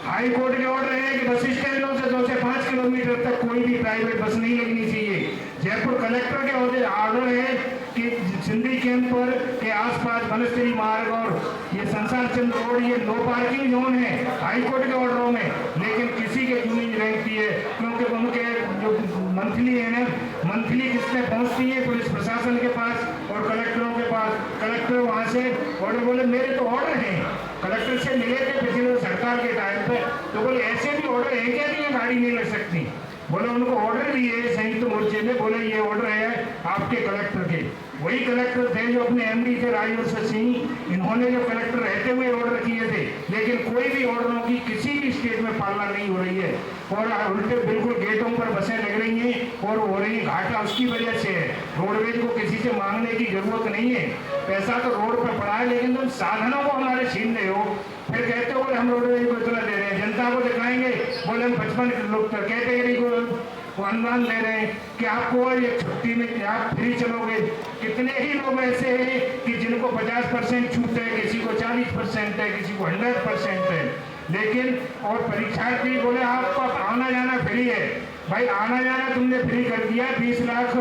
हाई कोर्ट के ऑर्डर है कि बस स्टैंडों से 2 से 5 किलोमीटर तक कोई भी प्राइवेट बस नहीं लगनी चाहिए। जयपुर कलेक्टर के ऑर्डर है कि सिंधी कैंप पर के आसपास बनस्थली मार्ग और ये संसार चंद्र रोड ये नो पार्किंग जोन है हाई कोर्ट के ऑर्डरों में, लेकिन किसी के क्यों नहीं रहती है, क्योंकि उनके जो मंथली है ना, मंथली किस्तें पहुंचती है पुलिस प्रशासन के पास और कलेक्टरों के पास। कलेक्टर वहाँ से ऑर्डर बोले मेरे तो ऑर्डर हैं, कलेक्टर से मिले थे पिछले सरकार के टाइम पे, तो बोले ऐसे भी ऑर्डर है क्या कि ये गाड़ी नहीं लग सकती। बोले उनको ऑर्डर दिए संयुक्त मोर्चे में, बोले ये ऑर्डर है आपके कलेक्टर के। वही कलेक्टर थे जो अपने एमडी थे राजवर्ष सिंह, इन्होंने जो कलेक्टर रहते हुए ऑर्डर किए थे, लेकिन कोई भी ऑर्डरों की किसी भी स्टेट में पालना नहीं हो रही है और उल्टे बिल्कुल गेटों पर बसें लग रही हैं और हो रही घाटा उसकी वजह से है। रोडवेज को किसी से मांगने की जरूरत नहीं है, पैसा तो रोड पर पड़ा है, लेकिन तुम साधनों को हमारे छीन रहे हो। फिर कहते हो हम रोडवेज को इतना दे रहे हैं, जनता को दिखाएंगे, बोले हम 55 लोग कैटेगरी को अनुदान दे रहे हैं कि आपको एक छुट्टी में आप फ्री चलोगे। कितने ही लोग ऐसे हैं कि जिनको 50% छूट है, किसी को 40% है, किसी को 100% है, लेकिन और परीक्षार्थी बोले आपको आना जाना फ्री है। भाई आना जाना तुमने फ्री कर दिया, 20 लाख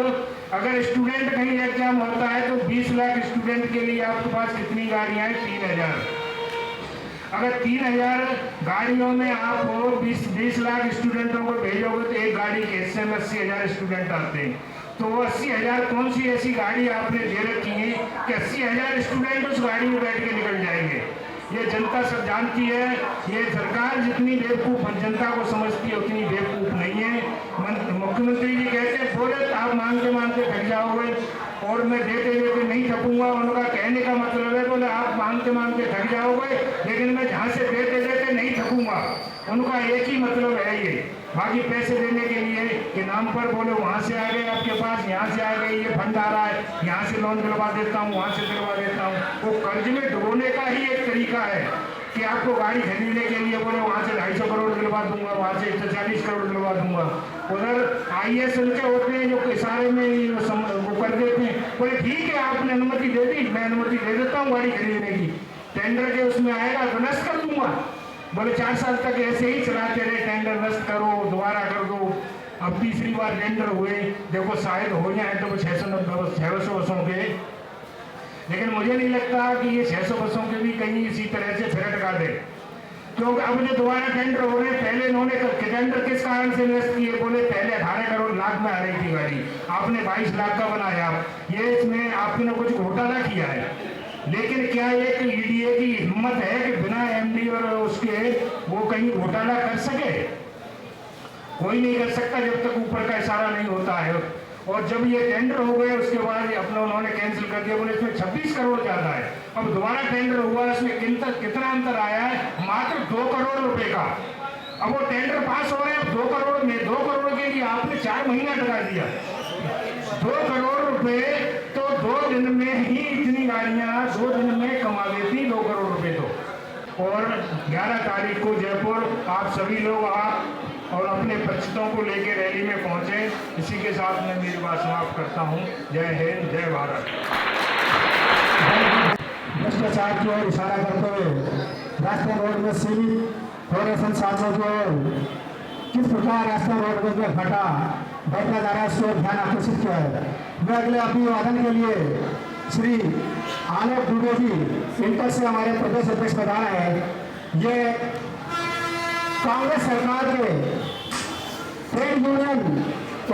अगर स्टूडेंट कहीं एग्जाम होता है तो 20 लाख स्टूडेंट के लिए आपके पास कितनी गाड़ियाँ हैं? 3000। अगर 3000 गाड़ियों में आप 20 लाख स्टूडेंटों को भेजोगे तो एक गाड़ी के हिस्से में 80,000 स्टूडेंट आते हैं, तो 80,000 कौन सी ऐसी गाड़ी आपने दे रखी है कि 80,000 स्टूडेंट उस गाड़ी में बैठ के निकल जाएंगे। ये जनता सब जानती है, ये सरकार जितनी बेवकूफ़ जनता को समझती है उतनी बेवकूफ़ नहीं है। मुख्यमंत्री जी कहते हैं बोले आप मांगते मांगते थक जाओगे और मैं देते देते नहीं थकूंगा। उनका कहने का मतलब है बोले आप मांगते मांगते थक जाओगे, लेकिन मैं जहाँ से देते देते नहीं थकूंगा। उनका एक ही मतलब है ये, बाकी पैसे देने के लिए के नाम पर बोले वहाँ से आ गए आपके पास, यहाँ से आ गए, ये फंड आ रहा है, यहाँ से लोन दिलवा देता हूँ, वहाँ से दिलवा देता हूँ। वो कर्ज में डुबोने का ही एक तरीका है कि आपको गाड़ी खरीदने के लिए बोले वहाँ से 250 करोड़ दिलवा दूंगा, वहाँ से 140 करोड़ दिलवा दूंगा। उधर IAS उनके होते हैं जो इशारे में वो कर देते हैं, बोले ठीक है आपने अनुमति दे दी, मैं अनुमति दे देता हूँ गाड़ी खरीदने की, टेंडर के उसमें आएगा तो नष्ट कर दूंगा। बोले 4 साल तक ऐसे ही चलाते रहे, टेंडर नष्ट करो, दोबारा कर दो। अब तीसरी बार टेंडर हुए, देखो शायद हो जाए तो वो 600 बसों के, लेकिन मुझे नहीं लगता कि ये 600 बसों के भी कहीं इसी तरह से फिर अटका दे, क्योंकि अब जो दोबारा टेंडर हो रहे हैं, पहले इन्होंने टेंडर किस कारण से नष्ट किए, बोले पहले 18 करोड़ लाख में आ रही थी गाड़ी, आपने 22 लाख का बनाया, ये इसमें आपने कुछ घोटाला किया है। लेकिन क्या एक EDA की हिम्मत है कि बिना MD और उसके वो कहीं घोटाला कर सके? कोई नहीं कर सकता जब तक ऊपर का इशारा नहीं होता है। और जब ये टेंडर हो गए उसके बाद अपना उन्होंने कैंसिल कर दिया, बोले इसमें 26 करोड़ ज्यादा है। अब दोबारा टेंडर हुआ, इसमें कितना अंतर आया है, मात्र 2 करोड़ रुपए का। अब वो टेंडर पास हो रहे हैं 2 करोड़ में, 2 करोड़ के लिए आपने 4 महीना टका दिया। 2 करोड़ रुपए तो 2 दिन में ही इतनी गाड़ियां 2 दिन में कमा देती, 2 करोड़ रुपए तो। और 11 तारीख को जयपुर आप सभी लोग आप और अपने परिचितों को लेकर रैली में पहुंचे। इसी के साथ मैं मेरी बात समाप्त करता हूं। जय हिंद, जय भारत। भ्रष्टाचार की ओर इशारा करते हुए राष्ट्रीय रोड में सीमित हो रहे संसाधनों की ओर किस प्रकार राष्ट्रीय रोडवेज में घटा बढ़ता जा रहा है, इसकी ओर ध्यान आकर्षित किया है। मैं अगले अभिवादन के लिए श्री आलोक दुबे जी इंटर से हमारे प्रदेश अध्यक्ष प्रधान है। ये कांग्रेस सरकार के ट्रेड यूनियन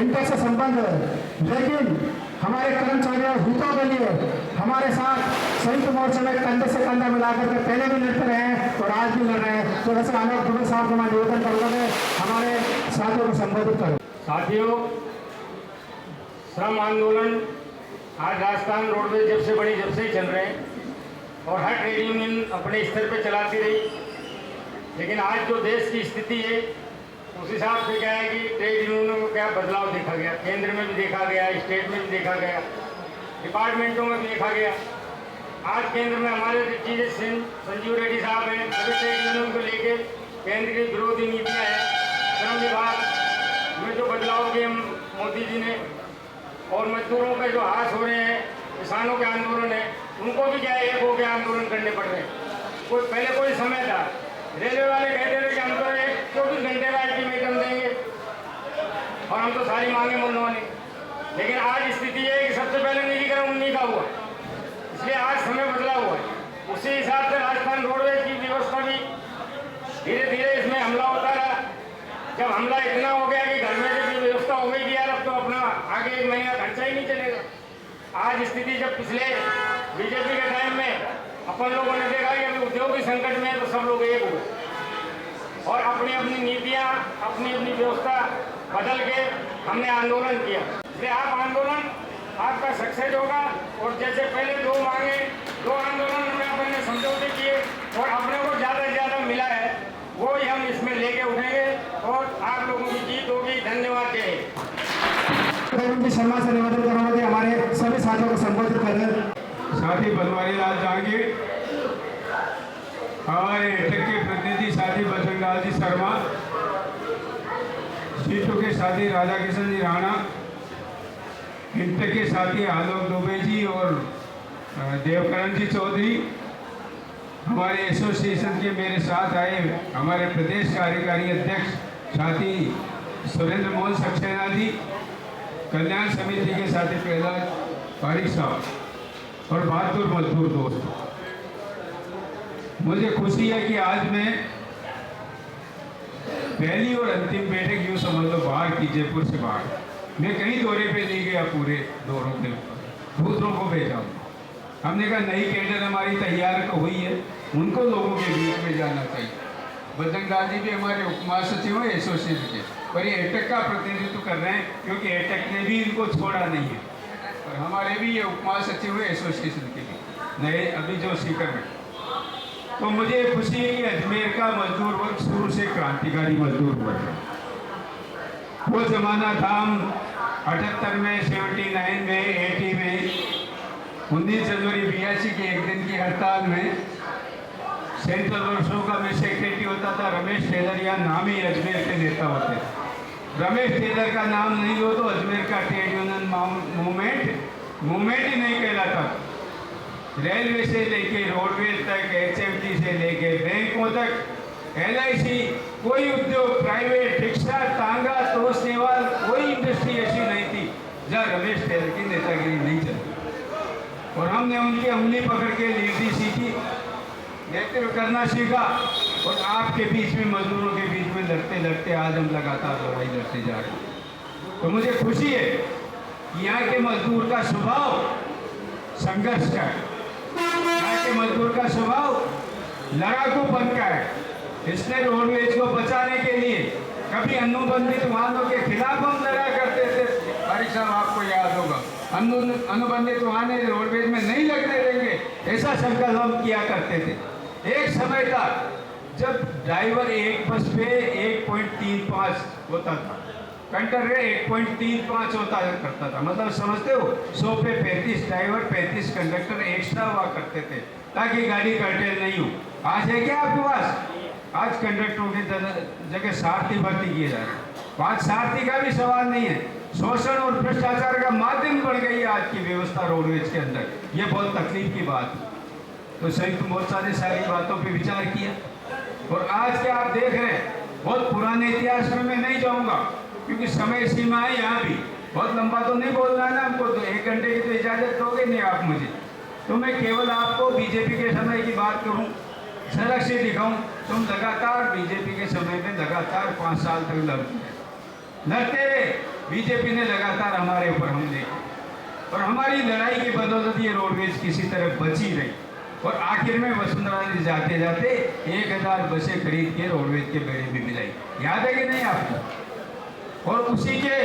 इंटर से संबंध है, लेकिन हमारे कर्मचारियों हितों के लिए हमारे साथ संयुक्त मोर्चे में कंधे से कंधा मिलाकर के पहले भी लड़ते रहे हैं और आज भी लड़ रहे हैं। तो वैसे आलोक दुबे साहब को मैं निवेदन करूँगा हमारे साथियों को संबोधित करें। साथियों, श्रम आंदोलन आज राजस्थान रोडवेज जब से चल रहे हैं और हर ट्रेड यूनियन अपने स्तर पे चलाती रही, लेकिन आज जो देश की स्थिति है उस हिसाब से क्या है कि ट्रेड यूनियनों में क्या बदलाव देखा गया, केंद्र में भी देखा गया, स्टेट में भी देखा गया, डिपार्टमेंटों में भी देखा गया। आज केंद्र में हमारे चीज़ें संजीव रेड्डी साहब हैं, सभी ट्रेड यूनियन को लेके केंद्र की विरोधी नीतियाँ हैं। श्रम विभाग में जो बदलाव किए मोदी जी ने, और मजदूरों पे जो हाथ हो रहे हैं, किसानों के आंदोलन है, उनको भी क्या है एक हो के आंदोलन करने पड़ रहे हैं। पहले कोई समय था, रेलवे वाले कहते थे कि हम तो 24 घंटे का अल्टीमेटम देंगे और हम तो सारी मांगे मनवाने, लेकिन आज स्थिति है कि सबसे पहले निजीकरण उन्हीं का हुआ, इसलिए आज समय बदला हुआ है। उसी हिसाब से राजस्थान रोडवेज की व्यवस्था भी धीरे धीरे इसमें हमला होता रहा। जब हमला इतना हो गया कि घर में जब व्यवस्था हो गई कि यार अब तो अपना आगे 1 महीना खर्चा ही नहीं चलेगा। आज स्थिति जब पिछले बीजेपी के टाइम में अपन लोगों ने देखा कि अभी उद्योग की संकट में है तो सब लोग एक हुए और अपनी अपनी नीतियाँ, अपनी अपनी व्यवस्था बदल के हमने आंदोलन किया। इसलिए आप आंदोलन आपका सक्सेस होगा। और जैसे पहले 2 मांगे, 2 आंदोलन में अपन ने समझौते किए और अपने को ज़्यादा से ज़्यादा मिला है, वो ही हम इसमें लेके उठेंगे और आप लोगों की जीत होगी। धन्यवाद। शर्मा से निवेदन करूँगा कि हमारे सभी साथियों को संबोधित करें। साथी बनवारी लाल जहांगीर, हमारे एटेक के प्रतिनिधि साथी बजरंगलाल जी शर्मा, सीटू के साथी राधा किशन जी राणा, इंटर के साथी आलोक दुबे जी और देवकरण जी चौधरी, हमारे एसोसिएशन के मेरे साथ आए हमारे प्रदेश कार्यकारी अध्यक्ष साथी सुरेंद्र मोहन सक्सेना जी, कल्याण समिति के साथी प्रहलाद पारिक साहब और बहादुर मजदूर दोस्त, मुझे खुशी है कि आज मैं पहली और अंतिम बैठक यूँ समझ लो बाहर की, जयपुर से बाहर, मैं कहीं दौरे पे नहीं गया पूरे दौरों के ऊपर, दूसरों को भेजा। हमने कहा नई कैडर हमारी तैयार हुई है, उनको लोगों के बीच में जाना चाहिए। बजरंगलाल जी भी हमारे उप महासचिव हैं एसोसिएशन के, पर ये एटेक का प्रतिनिधित्व कर रहे हैं क्योंकि एटेक ने भी इनको छोड़ा नहीं है। और हमारे भी ये उपमा सचिव हुए एसोसिएशन के लिए नए अभी जो सीकर में। तो मुझे खुशी है कि अजमेर का मजदूर वर्ग शुरू से क्रांतिकारी मजदूर वर्ग है। वो जमाना था हम 78 में, 79 में, 80 में, 19 जनवरी 82 के एक दिन की हड़ताल में सेंट्रल वर्षों का मैं सेक्रेटरी होता था। रमेश टेलर या नाम ही अजमेर के नेता होते थे। रमेश टेलर का नाम नहीं लो तो अजमेर का ट्रेड यूनियन मूवमेंट ही नहीं कहलाता। रेलवे से लेके रोडवेज तक, HMT से लेके बैंकों तक, LIC, कोई उद्योग, प्राइवेट, रिक्शा, तांगा, तोशनेवाल, कोई इंडस्ट्री ऐसी नहीं थी जहाँ रमेश टेलर की नेतागिरी नहीं चलती। और हमने उनकी उंगली पकड़ के लीडरी सीखी, नेतृत्व करना सीखा और आपके बीच में, मजदूरों के बीच में लड़ते लड़ते आज हम लगातार लड़ाई लड़ते जा रहे हैं। तो मुझे खुशी है कि यहाँ के मजदूर का स्वभाव संघर्ष का है, यहाँ के मजदूर का स्वभाव लड़ाकूपन का है। इसने रोडवेज को बचाने के लिए कभी अनुबंधित वाहनों के खिलाफ हम लड़ा करते थे। फारिक साहब आपको याद होगा, अनुबंधित वाहन रोडवेज में नहीं लगने देंगे, ऐसा संकल्प हम किया करते थे। एक समय था जब ड्राइवर एक बस पे 1.35 होता था, कंडक्टर 1.35 होता करता था। मतलब समझते हो, 100 पे 35 ड्राइवर, 35 कंडक्टर एक्स्ट्रा हुआ करते थे ताकि गाड़ी कर्टेल नहीं हो। आज है क्या आपके पास? आज कंडक्टरों की जगह सारथी भर्ती किए जा रहे हैं। आज सारथी का भी सवाल नहीं है, शोषण और भ्रष्टाचार का माध्यम बन गई है आज की व्यवस्था रोडवेज के अंदर। ये बहुत तकलीफ की बात है। तो संयुक्त मोर्चा ने सारी बातों पे विचार किया और आज क्या आप देख रहे हैं, बहुत पुराने इतिहास में मैं नहीं जाऊंगा क्योंकि समय सीमा है यहाँ भी, बहुत लंबा तो नहीं बोलना है ना हमको, तो 1 घंटे की तो इजाज़त दोगे नहीं आप मुझे। तो मैं केवल आपको बीजेपी के समय की बात करूँ, सड़क से दिखाऊँ। तुम लगातार बीजेपी के समय में लगातार 5 साल तक लड़ते रहे। बीजेपी ने लगातार हमारे ऊपर हमले किए और हमारी लड़ाई की बदौलत ये रोडवेज किसी तरह बची रही और आखिर में वसुंधरा जी जाते जाते 1000 बसें खरीद के रोडवेज के बेड़े भी मिलाई। याद है कि नहीं आपको? और उसी के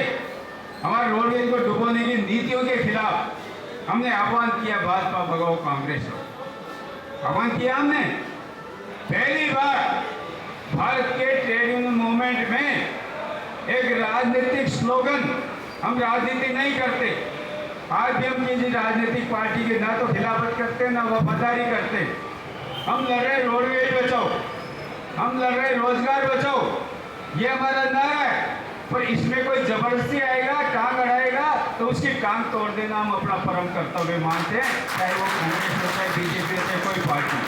हमारे रोडवेज को डुबोने की नीतियों के खिलाफ हमने आह्वान किया, भाजपा भगाओ कांग्रेस हो। आह्वान किया हमने। पहली बार भारत के ट्रेड यूनियन मूवमेंट में एक राजनीतिक स्लोगन, हम राजनीति नहीं करते, आज भी हम किसी राजनीतिक पार्टी के ना तो खिलाफत करते ना वफादारी करते। हम लड़ रहे रोडवेज बचाओ, हम लड़ रहे रोजगार बचाओ, ये हमारा नारा है। पर इसमें कोई जबरदस्ती आएगा, टांग अड़ाएगा तो उसकी टांग तोड़ देना हम अपना परम कर्तव्य मानते हैं, चाहे वो कांग्रेस हो, चाहे बीजेपी हो, चाहे कोई पार्टी।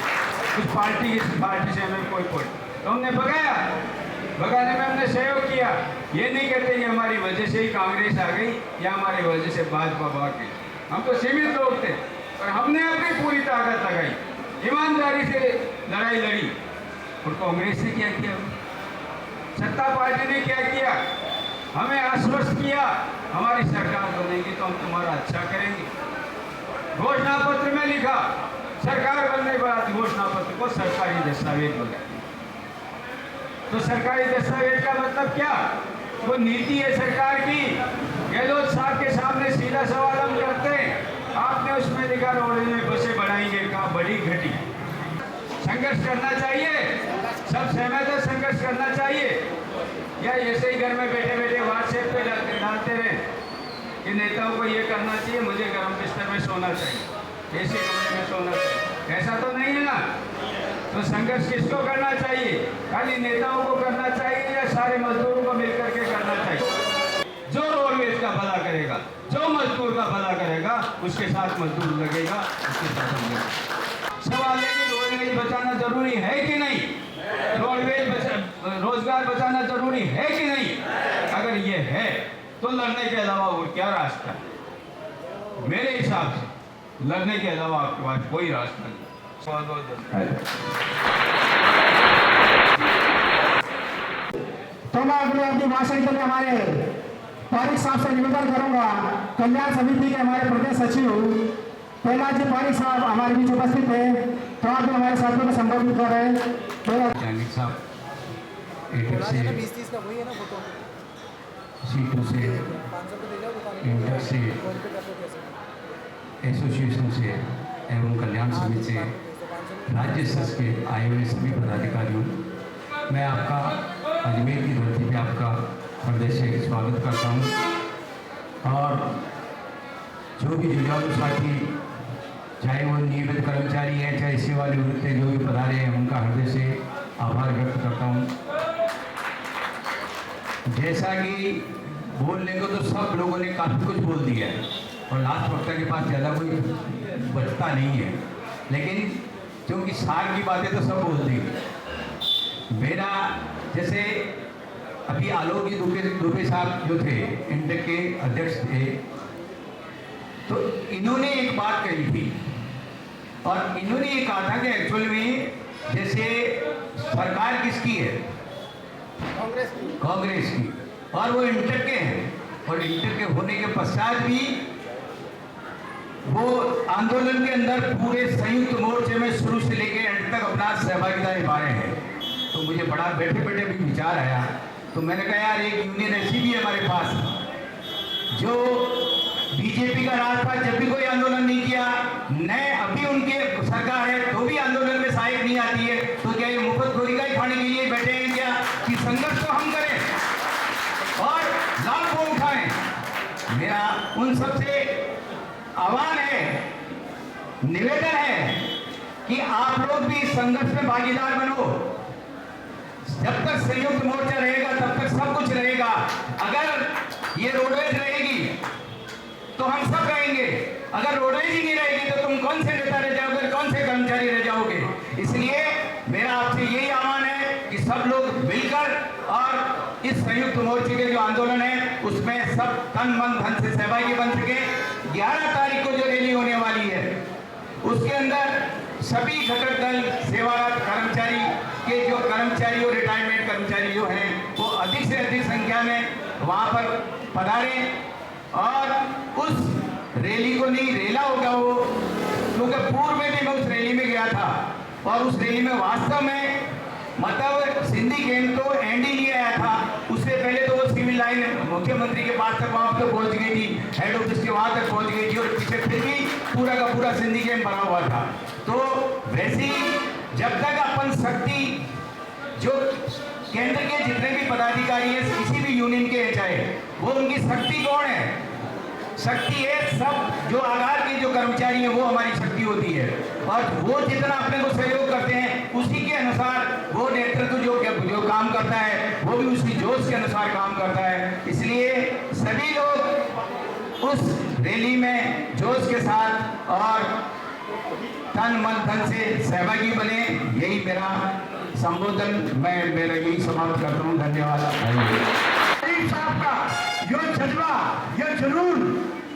उस पार्टी से हमें कोई तो हमने भगाने में हमने सहयोग किया। ये नहीं कहते कि हमारी वजह से ही कांग्रेस आ गई या हमारी वजह से भाजपा भाग गई। हम तो सीमित लोग थे और हमने अपनी पूरी ताकत लगाई, ईमानदारी से लड़ाई लड़ी। और कांग्रेस ने क्या किया? सत्ता पार्टी ने क्या किया? हमें आश्वस्त किया हमारी सरकार बनेगी तो हम तुम्हारा अच्छा करेंगे। घोषणा पत्र में लिखा, सरकार बनने के बाद घोषणा पत्र को सरकारी दस्तावेज बनाया। तो सरकारी दस्तावेज का मतलब क्या? वो नीति है सरकार की। गहलोत साहब के सामने सीधा सवाल हम करते हैं, आपने उसमें लिखा रोडवेज में बसें बढ़ाएंगे, कहा बड़ी घटी। संघर्ष करना चाहिए, सब सहमत है, संघर्ष करना चाहिए। या ऐसे ही घर में बैठे बैठे व्हाट्सएप पे डालते रहे कि नेताओं को ये करना चाहिए, मुझे गर्म बिस्तर में सोना चाहिए, ऐसे कमरे में सोना चाहिए, ऐसा तो नहीं है ना। तो संघर्ष किसको करना चाहिए? खाली नेताओं को करना चाहिए या सारे मजदूरों को मिलकर के करना चाहिए? जो रोडवेज का भला करेगा, जो मजदूर का भला करेगा, उसके साथ मजदूर लगेगा, उसके साथ हम लगेगा। सवाल है कि रोडवेज बचाना जरूरी है कि नहीं? रोजगार बचाना जरूरी है कि नहीं? अगर ये है तो लड़ने के अलावा और क्या रास्ता है? मेरे हिसाब से लड़ने के अलावा आपके पास कोई रास्ता नहीं। तो मैं अपने भाषण के लिए हमारे पारिक साहब से निवेदन करूंगा, कल्याण समिति के हमारे प्रदेश सचिव प्रहलाद जी पारिक साहब हमारे बीच उपस्थित है, तो आप भी हमारे साथियों को संबोधित कर रहे हैं। साहब एडिट से सीटों से इंटर से एसोसिएशन से एवं कल्याण समिति से राज्य स्तर से आए हुए सभी पदाधिकारियों, मैं आपका अजमेर की धरती पे आपका हृदय से स्वागत करता हूँ। और जो भी जुझारू साथी, चाहे वो नियमित कर्मचारी हैं, चाहे सेवानिवृत्त हैं, जो भी पधारे हैं, उनका हृदय से आभार व्यक्त करता हूँ। जैसा कि बोलने को तो सब लोगों ने काफ़ी कुछ बोल दिया है और लास्ट वक्ता के पास ज़्यादा कोई बचता नहीं है, लेकिन क्योंकि सार की बातें तो सब बोल दी। मेरा जैसे अभी आलोक जी दुबे साहब जो थे, इंटेक के अध्यक्ष थे, तो इन्होंने एक बात कही थी और इन्होंने ये कहा था कि एक्चुअल में जैसे सरकार किसकी है, कांग्रेस की, और वो इंटर के हैं, और इंटर के होने के पश्चात भी वो आंदोलन के अंदर पूरे संयुक्त मोर्चे में शुरू से लेकर अंत तक अपना सहभागिता निभा रहे हैं। तो मुझे बड़ा बैठे बैठे भी विचार आया, तो मैंने कहा यार एक यूनियन ऐसी भी है हमारे पास जो बीजेपी का राज था, जब भी कोई आंदोलन नहीं किया, नए अभी उनके सरकार है तो भी आंदोलन में सहायक नहीं आती है, तो क्या ये मुफ्त गोली ही खाने के लिए बैठे हैं क्या कि संघर्ष तो हम करें और लाभ को उठाएं। मेरा उन सबसे आह्वान है, निवेदन है कि आप लोग भी संघर्ष में भागीदार बनो। जब तक संयुक्त मोर्चा रहेगा तब तक सब कुछ रहेगा। अगर ये रोडवेज रहेगी तो हम सब रहेंगे, अगर रोडवेज ही नहीं रहेगी तो तुम कौन से नेता रह जाओगे, कौन से कर्मचारी रह जाओगे। इसलिए मेरा आपसे यही आह्वान है कि सब लोग मिलकर और इस संयुक्त मोर्चे के जो आंदोलन है उसमें सब तन मन धन से सहभागी बन सके। 11 तारीख को जो रैली होने वाली है उसके अंदर सभी घटक दल, सेवारत कर्मचारी के जो कर्मचारी और रिटायरमेंट कर्मचारी जो हैं वो अधिक से अधिक संख्या में वहाँ पर पधारें और उस रैली को नहीं रेला होगा वो, क्योंकि पूर्व में भी मैं उस रैली में गया था और उस रैली में वास्तव में मतलब सिंधी कैंप तो एंड ही नहीं आया था, उससे पहले तो वो सिविल लाइन मुख्यमंत्री के पास तक वहाँ तक पहुँच गई थी, हेड ऑफिस के वहाँ तक पहुँच गई थी और पीछे फिर भी पूरा का पूरा सिंधी कैंप बना हुआ था। तो वैसे ही जब तक अपन शक्ति जो केंद्र के जितने भी पदाधिकारी हैं किसी भी यूनियन के हैं, चाहे वो उनकी शक्ति कौन है, शक्ति है सब जो आधार के जो कर्मचारी हैं वो हमारी शक्ति होती है और वो जितना अपने को सहयोग करते हैं उसी के अनुसार वो नेतृत्व जो काम करता है वो भी उसकी जोश के अनुसार काम करता है। इसलिए सभी लोग उस रैली में जोश के साथ और तन मन धन से सहभागी बने, यही मेरा संबोधन मैं मेरा यही समाप्त करता हूँ। धन्यवाद। साहब का यो जज्बा, ये जुनून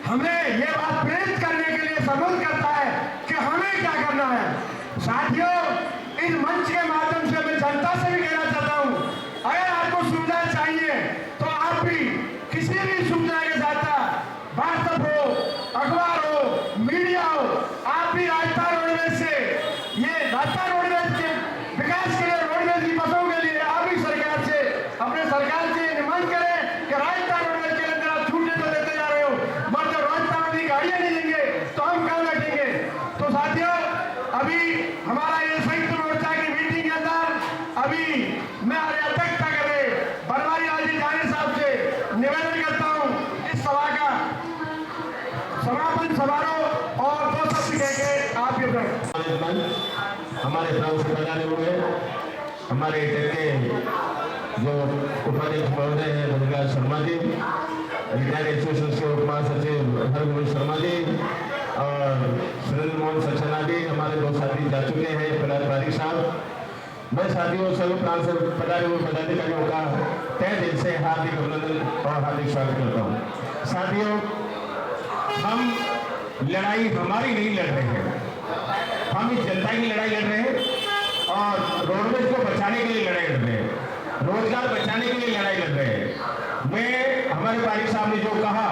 हमें ये बात प्रेरित करने के लिए सबूत करता है कि हमें क्या करना है। साथियों, इस मंच के माध्यम से मैं जनता से भी कहना चाहता हूँ, अगर आपको सुविधा चाहिए तो आप भी किसी भी सुविधा के साथ व्हाट्सएप हो, अखबार हो, मीडिया हो, आप भी राजस्थान रोडवेज से ये राजस्थान रोडवेज के विकास के लिए, रोडवेज की बसों के लिए आप भी सरकार से अपने सरकार से निमांड करें कि राजस्थान रोडवेज के अंदर आप छूटे तो देते जा रहे हो, मगर जब राजस्थान रोडवेज गाड़ियां नहीं देंगे तो हम कहाँ बैठेंगे। तो साथियों, अभी हमारा ये संयुक्त मोर्चा की मीटिंग के अंदर अभी मैं अध्यक्षता कर रहे बनवारी लाल जी जानी साहब से निवेदन करता हूँ इस सभा का समापन समारोह और 2 शब्द कह के आप ये हमारे प्रमुख से बजाने हुए हमारे के जो उपाध्यक्ष महोदय हैं रविलाल शर्मा जी, विज्ञान एसोसिएशन के उप महासचिव हरगोविंद शर्मा जी और सुरेंद्र मोहन सक्सेना जी, हमारे 2 साथी जा चुके हैं, प्रहलाद पारिक साहब। मैं साथियों सभी प्रांत से पधारे हुए पदाधिकारियों का तहे दिल से हार्दिक अभिनंदन और हार्दिक स्वागत करता हूँ। साथियों, हम लड़ाई हमारी नहीं लड़ रहे हैं, हम इस जनता की लड़ाई लड़ रहे हैं और रोडवेज को बचाने के लिए लड़ाई लड़ रहे हैं, रोजगार बचाने के लिए लड़ाई लड़ रहे हैं। मैं हमारे पारिक साहब ने जो कहा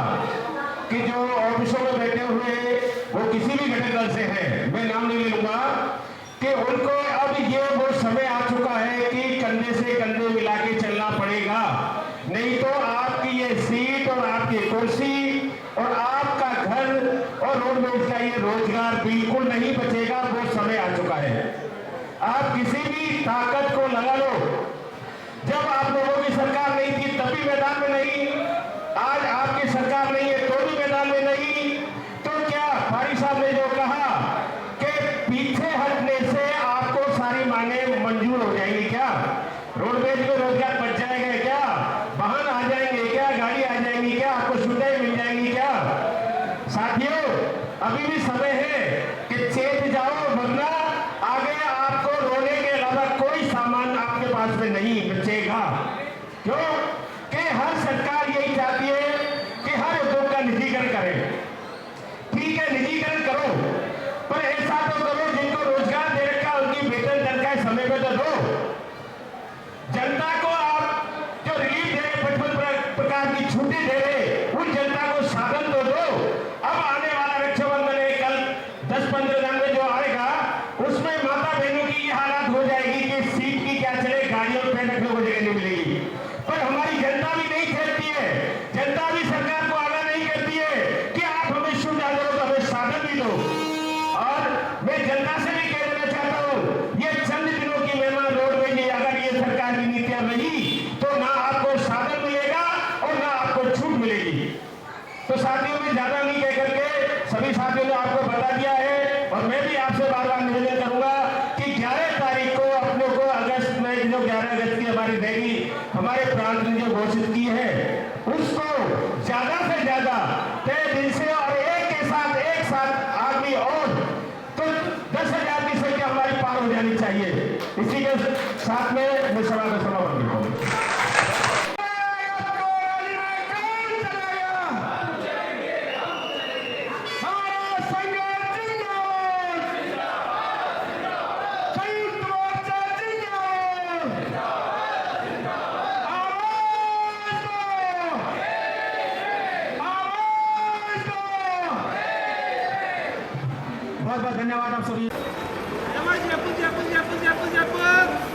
कि जो ऑफिसों में बैठे हुए वो किसी भी घटक दल से हैं, मैं नाम नहीं लूंगा, कि उनको अब ये वो समय आ चुका है कि कंधे से कंधे मिला के चलना पड़ेगा, नहीं तो आपकी ये सीट और आपकी कुर्सी और आपका घर और रोडवेज का रोजगार बिल्कुल नहीं बचेगा, वो समय आ चुका है। आप किसी भी ताकत को लगा लो, जब आप लोगों की सरकार नहीं थी तब भी मैदान में नहीं, आज आपकी सरकार नहीं है तो भी मैदान में नहीं। तो क्या फारी साहब ने जो कहा कि पीछे हटने से आपको सारी मांगे मंजूर हो जाएंगी क्या? रोडवेज में रोजगार बच जाएगा क्या? वाहन आ जाएंगे क्या? गाड़ी आ जाएंगी क्या? आपको सुविधाएं मिल जाएंगी क्या? साथियों, अभी भी समय है कि चेत जाओ, वरना आगे आपको रोने के अलावा कोई सामान आपके पास में नहीं बचेगा। क्यों? कि हर सरकार यही चाहती है कि हर उद्योग का निजीकरण करे। ठीक है, निजीकरण करो, पर ऐसा तो करो जिनको रोजगार दे रखा उनकी वेतन तनख्वाह समय पे तो दो। जनता को आप जो रिलीफ दे रहे, 55 प्रकार की छूटें दे रहे, उन जनता को साधन तो दो। अब आने वाला रक्षाबंधन है, कल 10-15 दिन में जो आएगा, उसमें माता बहनों की ये हालत हो जाएगी कि सीट की क्या चले, गाड़ियों में पैर रखने को जगह नहीं मिलेगी। पर हमारी जनता भी नहीं कहती है, जनता भी सरकार को आगाह नहीं करती है कि आप हमें सुविधा दो तो हमें साधन भी दो। और मैं जनता से भी कह देना चाहता हूँ, ये चंद दिनों की मेहमान रोडवेज है, अगर ये सरकार की नीतियां रही तो ना आपको साधन मिलेगा और ना आपको छूट मिलेगी। तो साथियों में ज्यादा नहीं कह करके सभी साथियों ने आपको बता दिया है, और मैं भी आपसे बार बार निवेदन करूंगा कि 11 तारीख को अपने को अगस्त में जो 11 अगस्त की हमारी रैली हमारे प्रांत ने जो घोषित की है, उसको ज्यादा से ज्यादा तय दिल से और एक साथ आदमी और तो 10,000 की संख्या हमारी पार हो जानी चाहिए। इसी के साथ में मैं सभा का समापन करता हूँ। बहुत बहुत धन्यवाद आप सभी। जय जय जय जय जय जय।